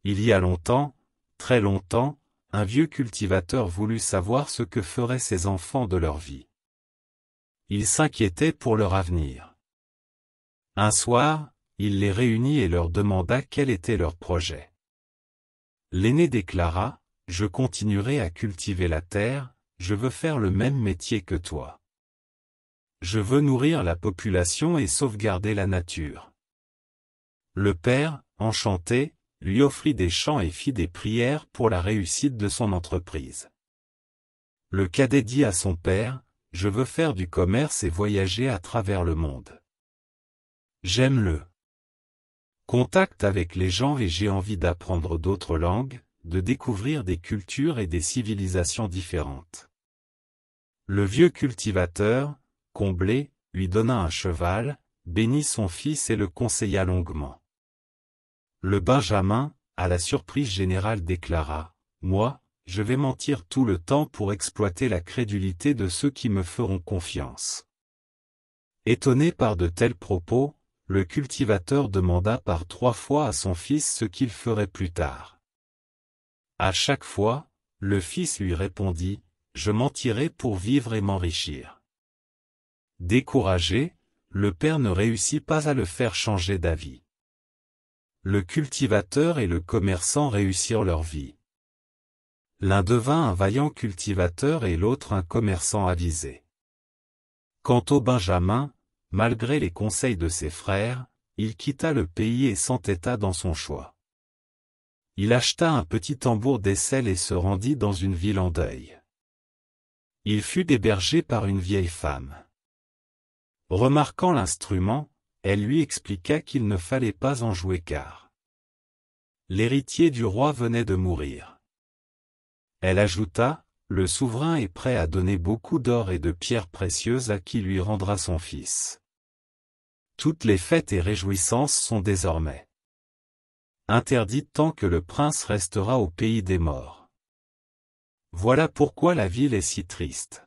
Il y a longtemps, très longtemps, un vieux cultivateur voulut savoir ce que feraient ses enfants de leur vie. Il s'inquiétait pour leur avenir. Un soir, il les réunit et leur demanda quel était leur projet. L'aîné déclara, « Je continuerai à cultiver la terre, je veux faire le même métier que toi. Je veux nourrir la population et sauvegarder la nature. » Le père, enchanté, lui offrit des chants et fit des prières pour la réussite de son entreprise. Le cadet dit à son père, « Je veux faire du commerce et voyager à travers le monde. J'aime le contact avec les gens et j'ai envie d'apprendre d'autres langues, de découvrir des cultures et des civilisations différentes. » Le vieux cultivateur, comblé, lui donna un cheval, bénit son fils et le conseilla longuement. Le Benjamin, à la surprise générale déclara, « Moi, je vais mentir tout le temps pour exploiter la crédulité de ceux qui me feront confiance. » Étonné par de tels propos, le cultivateur demanda par 3 fois à son fils ce qu'il ferait plus tard. À chaque fois, le fils lui répondit, « Je mentirai pour vivre et m'enrichir. » Découragé, le père ne réussit pas à le faire changer d'avis. Le cultivateur et le commerçant réussirent leur vie. L'un devint un vaillant cultivateur et l'autre un commerçant avisé. Quant au Benjamin, malgré les conseils de ses frères, il quitta le pays et s'entêta dans son choix. Il acheta un petit tambour d'aisselle et se rendit dans une ville en deuil. Il fut hébergé par une vieille femme. Remarquant l'instrument, elle lui expliqua qu'il ne fallait pas en jouer car l'héritier du roi venait de mourir. Elle ajouta, « Le souverain est prêt à donner beaucoup d'or et de pierres précieuses à qui lui rendra son fils. Toutes les fêtes et réjouissances sont désormais interdites tant que le prince restera au pays des morts. Voilà pourquoi la ville est si triste. »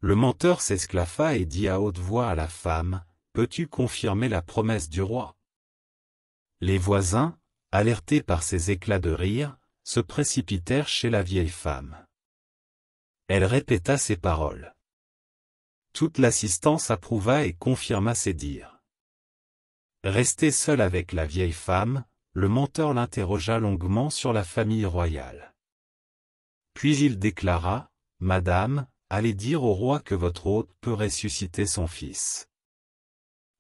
Le menteur s'esclaffa et dit à haute voix à la femme, « Peux-tu confirmer la promesse du roi ?» Les voisins, alertés par ces éclats de rire, se précipitèrent chez la vieille femme. Elle répéta ces paroles. Toute l'assistance approuva et confirma ses dires. Resté seul avec la vieille femme, le menteur l'interrogea longuement sur la famille royale. Puis il déclara, « Madame, allez dire au roi que votre hôte peut ressusciter son fils.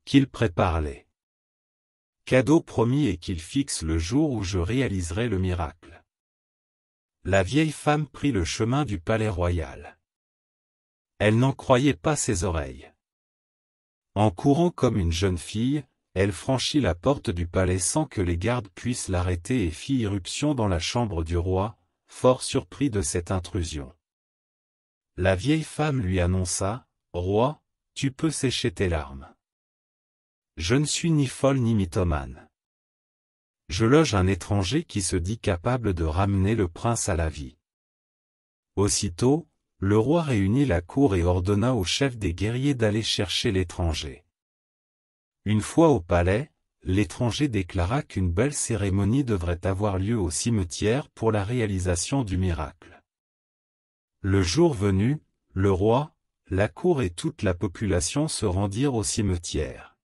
Qu'il prépare les cadeaux promis et qu'il fixe le jour où je réaliserai le miracle. » La vieille femme prit le chemin du palais royal. Elle n'en croyait pas ses oreilles. En courant comme une jeune fille, elle franchit la porte du palais sans que les gardes puissent l'arrêter et fit irruption dans la chambre du roi, fort surpris de cette intrusion. La vieille femme lui annonça, « Roi, tu peux sécher tes larmes. Je ne suis ni folle ni mythomane. Je loge un étranger qui se dit capable de ramener le prince à la vie. » Aussitôt, le roi réunit la cour et ordonna au chef des guerriers d'aller chercher l'étranger. Une fois au palais, l'étranger déclara qu'une belle cérémonie devrait avoir lieu au cimetière pour la réalisation du miracle. Le jour venu, le roi, la cour et toute la population se rendirent au cimetière.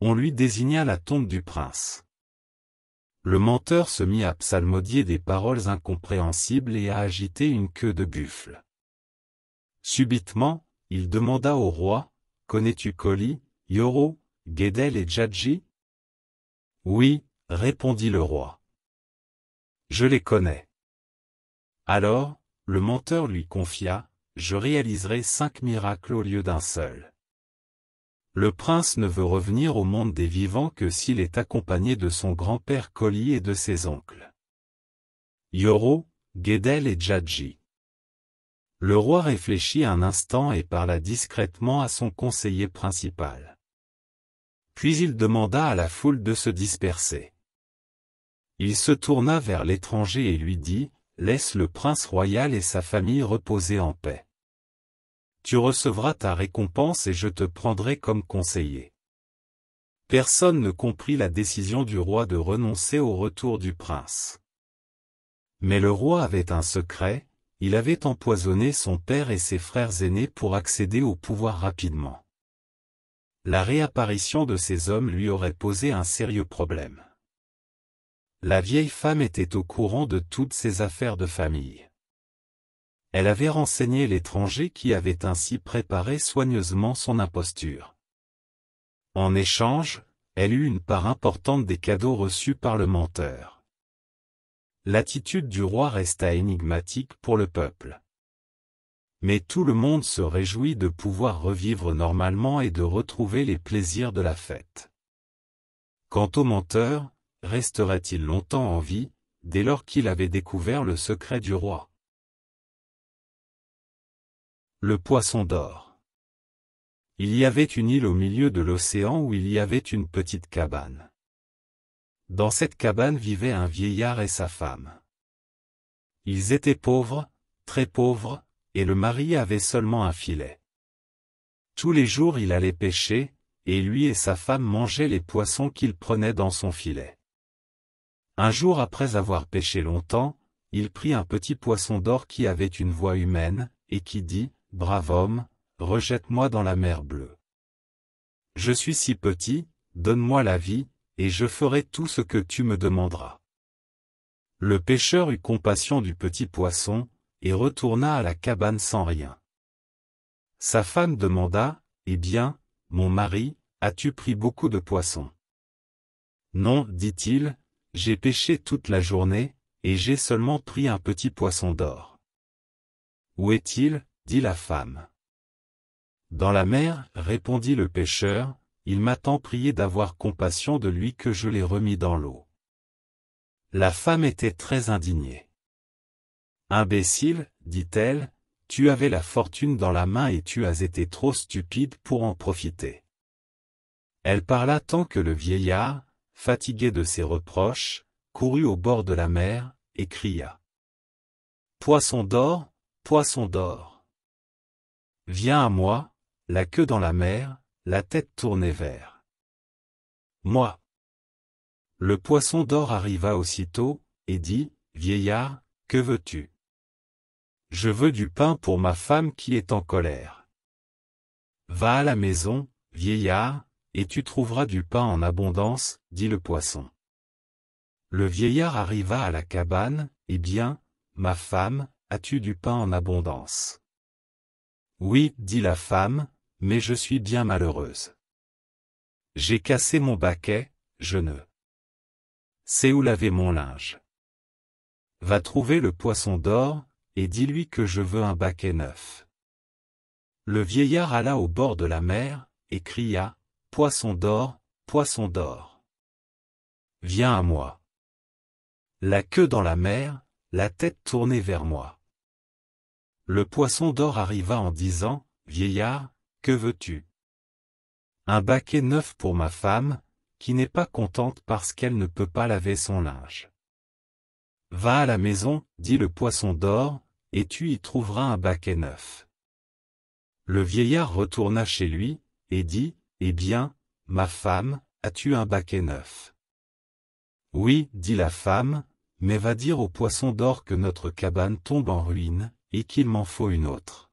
On lui désigna la tombe du prince. Le menteur se mit à psalmodier des paroles incompréhensibles et à agiter une queue de buffle. Subitement, il demanda au roi, « Connais-tu Koli, Yoro, Guédel et Djadji » ? « Oui, » répondit le roi. « Je les connais. » Alors, le menteur lui confia, « Je réaliserai 5 miracles au lieu d'un seul. Le prince ne veut revenir au monde des vivants que s'il est accompagné de son grand-père Koli et de ses oncles Yoro, Guédel et Djadji. » Le roi réfléchit un instant et parla discrètement à son conseiller principal. Puis il demanda à la foule de se disperser. Il se tourna vers l'étranger et lui dit, « Laisse le prince royal et sa famille reposer en paix. Tu recevras ta récompense et je te prendrai comme conseiller. » Personne ne comprit la décision du roi de renoncer au retour du prince. Mais le roi avait un secret, il avait empoisonné son père et ses frères aînés pour accéder au pouvoir rapidement. La réapparition de ces hommes lui aurait posé un sérieux problème. La vieille femme était au courant de toutes ses affaires de famille. Elle avait renseigné l'étranger qui avait ainsi préparé soigneusement son imposture. En échange, elle eut une part importante des cadeaux reçus par le menteur. L'attitude du roi resta énigmatique pour le peuple. Mais tout le monde se réjouit de pouvoir revivre normalement et de retrouver les plaisirs de la fête. Quant au menteur, resterait-il longtemps en vie, dès lors qu'il avait découvert le secret du roi? Le poisson d'or. Il y avait une île au milieu de l'océan où il y avait une petite cabane. Dans cette cabane vivait un vieillard et sa femme. Ils étaient pauvres, très pauvres, et le mari avait seulement un filet. Tous les jours il allait pêcher, et lui et sa femme mangeaient les poissons qu'il prenait dans son filet. Un jour après avoir pêché longtemps, il prit un petit poisson d'or qui avait une voix humaine, et qui dit, « Brave homme, rejette-moi dans la mer bleue. Je suis si petit, donne-moi la vie, et je ferai tout ce que tu me demanderas. » Le pêcheur eut compassion du petit poisson, et retourna à la cabane sans rien. Sa femme demanda, « Eh bien, mon mari, as-tu pris beaucoup de poissons? » « Non, dit-il, j'ai pêché toute la journée, et j'ai seulement pris un petit poisson d'or. »« Où est-il ?» dit la femme. « Dans la mer, répondit le pêcheur, il m'a tant prié d'avoir compassion de lui que je l'ai remis dans l'eau. » La femme était très indignée. « Imbécile, dit-elle, tu avais la fortune dans la main et tu as été trop stupide pour en profiter. » Elle parla tant que le vieillard, fatigué de ses reproches, courut au bord de la mer, et cria. « Poisson d'or, poisson d'or. Viens à moi, la queue dans la mer, la tête tournée vers moi. » Le poisson d'or arriva aussitôt, et dit, « Vieillard, que veux-tu? » « Je veux du pain pour ma femme qui est en colère. »« Va à la maison, vieillard, et tu trouveras du pain en abondance, dit le poisson. » Le vieillard arriva à la cabane, « Eh bien, ma femme, as-tu du pain en abondance? »« Oui, dit la femme, mais je suis bien malheureuse. J'ai cassé mon baquet, je ne sais où laver mon linge. Va trouver le poisson d'or, et dis-lui que je veux un baquet neuf. » Le vieillard alla au bord de la mer, et cria, « Poisson d'or, poisson d'or. Viens à moi. La queue dans la mer, la tête tournée vers moi. » Le poisson d'or arriva en disant, « Vieillard, que veux-tu? » Un baquet neuf pour ma femme, qui n'est pas contente parce qu'elle ne peut pas laver son linge. Va à la maison, dit le poisson d'or, et tu y trouveras un baquet neuf. Le vieillard retourna chez lui, et dit, « Eh bien, ma femme, as-tu un baquet neuf? » Oui, dit la femme, mais va dire au poisson d'or que notre cabane tombe en ruine, et qu'il m'en faut une autre.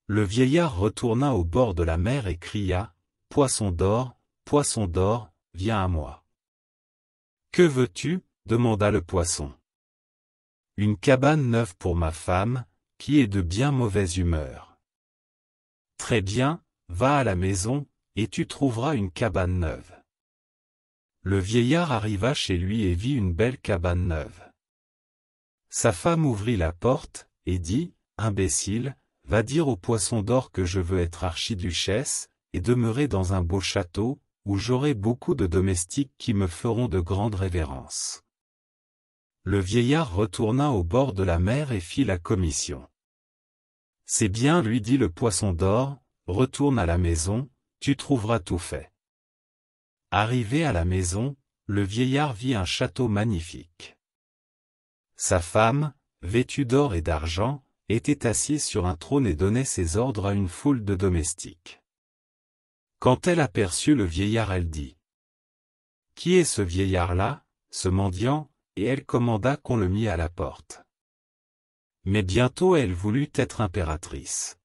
Le vieillard retourna au bord de la mer et cria, « Poisson d'or, viens à moi. »« Que veux-tu » demanda le poisson. « Une cabane neuve pour ma femme, qui est de bien mauvaise humeur. »« Très bien, va à la maison, et tu trouveras une cabane neuve. » Le vieillard arriva chez lui et vit une belle cabane neuve. Sa femme ouvrit la porte, et dit, « Imbécile, va dire au poisson d'or que je veux être archiduchesse, et demeurer dans un beau château, où j'aurai beaucoup de domestiques qui me feront de grandes révérences. » Le vieillard retourna au bord de la mer et fit la commission. « C'est bien, lui dit le poisson d'or, retourne à la maison, tu trouveras tout fait. » Arrivé à la maison, le vieillard vit un château magnifique. Sa femme, vêtue d'or et d'argent, était assise sur un trône et donnait ses ordres à une foule de domestiques. Quand elle aperçut le vieillard, elle dit: Qui est ce vieillard-là, ce mendiant? Et elle commanda qu'on le mît à la porte. Mais bientôt elle voulut être impératrice.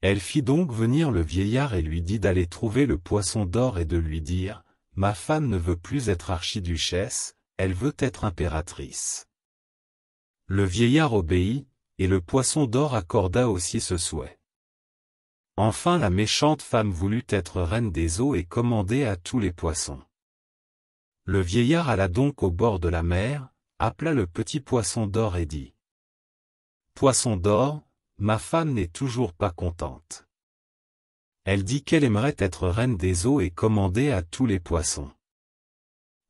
Elle fit donc venir le vieillard et lui dit d'aller trouver le poisson d'or et de lui dire: Ma femme ne veut plus être archiduchesse, elle veut être impératrice. Le vieillard obéit, et le poisson d'or accorda aussi ce souhait. Enfin la méchante femme voulut être reine des eaux et commander à tous les poissons. Le vieillard alla donc au bord de la mer, appela le petit poisson d'or et dit: Poisson d'or, ma femme n'est toujours pas contente. Elle dit qu'elle aimerait être reine des eaux et commander à tous les poissons.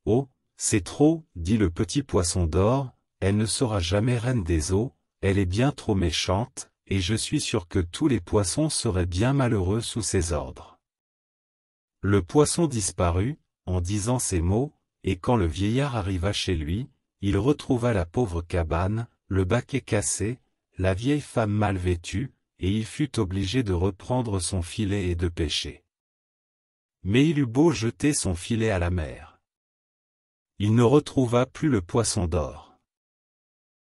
Oh, c'est trop, dit le petit poisson d'or, elle ne sera jamais reine des eaux, elle est bien trop méchante, et je suis sûr que tous les poissons seraient bien malheureux sous ses ordres. Le poisson disparut, en disant ces mots, et quand le vieillard arriva chez lui, il retrouva la pauvre cabane, le baquet cassé, la vieille femme mal vêtue, et il fut obligé de reprendre son filet et de pêcher. Mais il eut beau jeter son filet à la mer, il ne retrouva plus le poisson d'or.